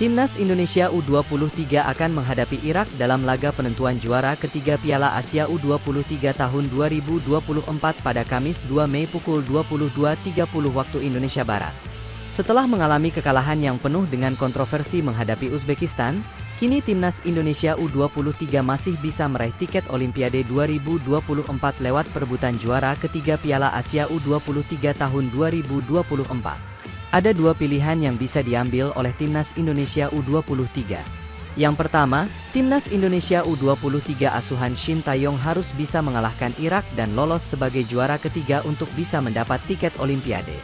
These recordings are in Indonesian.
Timnas Indonesia U23 akan menghadapi Irak dalam laga penentuan juara ketiga Piala Asia U23 tahun 2024 pada Kamis 2 Mei pukul 22.30 waktu Indonesia Barat. Setelah mengalami kekalahan yang penuh dengan kontroversi menghadapi Uzbekistan, kini Timnas Indonesia U23 masih bisa meraih tiket Olimpiade 2024 lewat perebutan juara ketiga Piala Asia U23 tahun 2024. Ada dua pilihan yang bisa diambil oleh Timnas Indonesia U23. Yang pertama, Timnas Indonesia U23 asuhan Shin Tae-yong harus bisa mengalahkan Irak dan lolos sebagai juara ketiga untuk bisa mendapat tiket Olimpiade.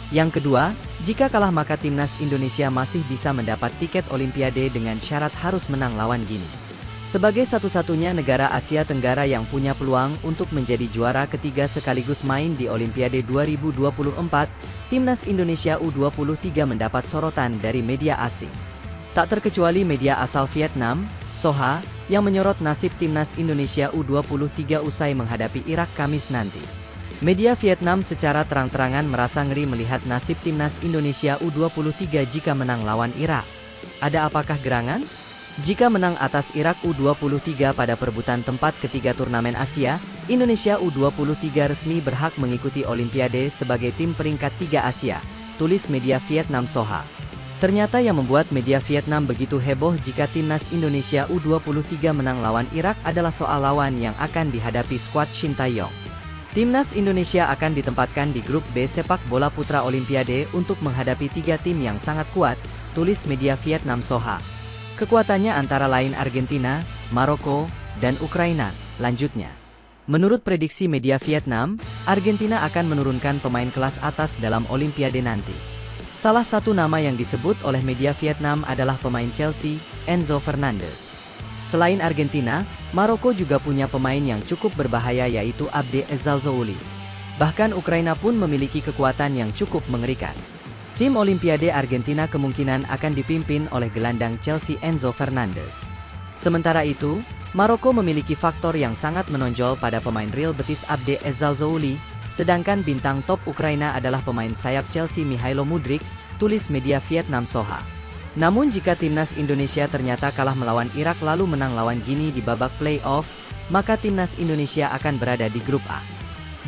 Yang kedua, jika kalah maka Timnas Indonesia masih bisa mendapat tiket Olimpiade dengan syarat harus menang lawan Guinea. Sebagai satu-satunya negara Asia Tenggara yang punya peluang untuk menjadi juara ketiga sekaligus main di Olimpiade 2024, Timnas Indonesia U23 mendapat sorotan dari media asing. Tak terkecuali media asal Vietnam, Soha, yang menyorot nasib Timnas Indonesia U23 usai menghadapi Irak Kamis nanti. Media Vietnam secara terang-terangan merasa ngeri melihat nasib Timnas Indonesia U23 jika menang lawan Irak. Ada apakah gerangan? Jika menang atas Irak U23 pada perebutan tempat ketiga turnamen Asia, Indonesia U23 resmi berhak mengikuti Olimpiade sebagai tim peringkat 3 Asia, tulis media Vietnam Soha. Ternyata yang membuat media Vietnam begitu heboh jika Timnas Indonesia U23 menang lawan Irak adalah soal lawan yang akan dihadapi skuad Shin Tae-yong. Timnas Indonesia akan ditempatkan di grup B sepak bola putra Olimpiade untuk menghadapi 3 tim yang sangat kuat, tulis media Vietnam Soha. Kekuatannya antara lain Argentina, Maroko, dan Ukraina, lanjutnya. Menurut prediksi media Vietnam, Argentina akan menurunkan pemain kelas atas dalam Olimpiade nanti. Salah satu nama yang disebut oleh media Vietnam adalah pemain Chelsea, Enzo Fernandez. Selain Argentina, Maroko juga punya pemain yang cukup berbahaya yaitu Abde Ezzalzouli. Bahkan Ukraina pun memiliki kekuatan yang cukup mengerikan. Tim Olimpiade Argentina kemungkinan akan dipimpin oleh gelandang Chelsea Enzo Fernandez. Sementara itu, Maroko memiliki faktor yang sangat menonjol pada pemain Real Betis Abde Ezzalzouli, sedangkan bintang top Ukraina adalah pemain sayap Chelsea Mihailo Mudryk, tulis media Vietnam Soha. Namun jika Timnas Indonesia ternyata kalah melawan Irak lalu menang lawan Guinea di babak play-off, maka Timnas Indonesia akan berada di grup A.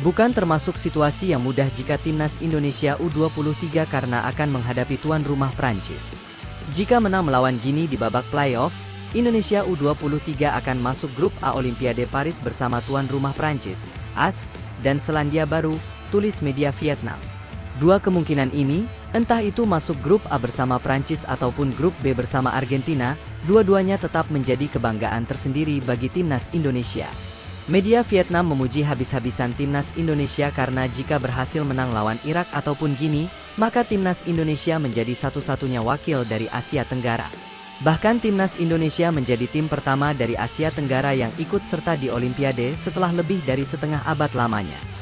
Bukan termasuk situasi yang mudah jika Timnas Indonesia U23 karena akan menghadapi tuan rumah Prancis. Jika menang melawan Guinea di babak playoff, Indonesia U23 akan masuk grup A Olimpiade Paris bersama tuan rumah Prancis, AS, dan Selandia Baru, tulis media Vietnam. Dua kemungkinan ini, entah itu masuk grup A bersama Prancis ataupun grup B bersama Argentina, dua-duanya tetap menjadi kebanggaan tersendiri bagi Timnas Indonesia. Media Vietnam memuji habis-habisan Timnas Indonesia karena jika berhasil menang lawan Irak ataupun Guinea, maka Timnas Indonesia menjadi satu-satunya wakil dari Asia Tenggara. Bahkan Timnas Indonesia menjadi tim pertama dari Asia Tenggara yang ikut serta di Olimpiade setelah lebih dari setengah abad lamanya.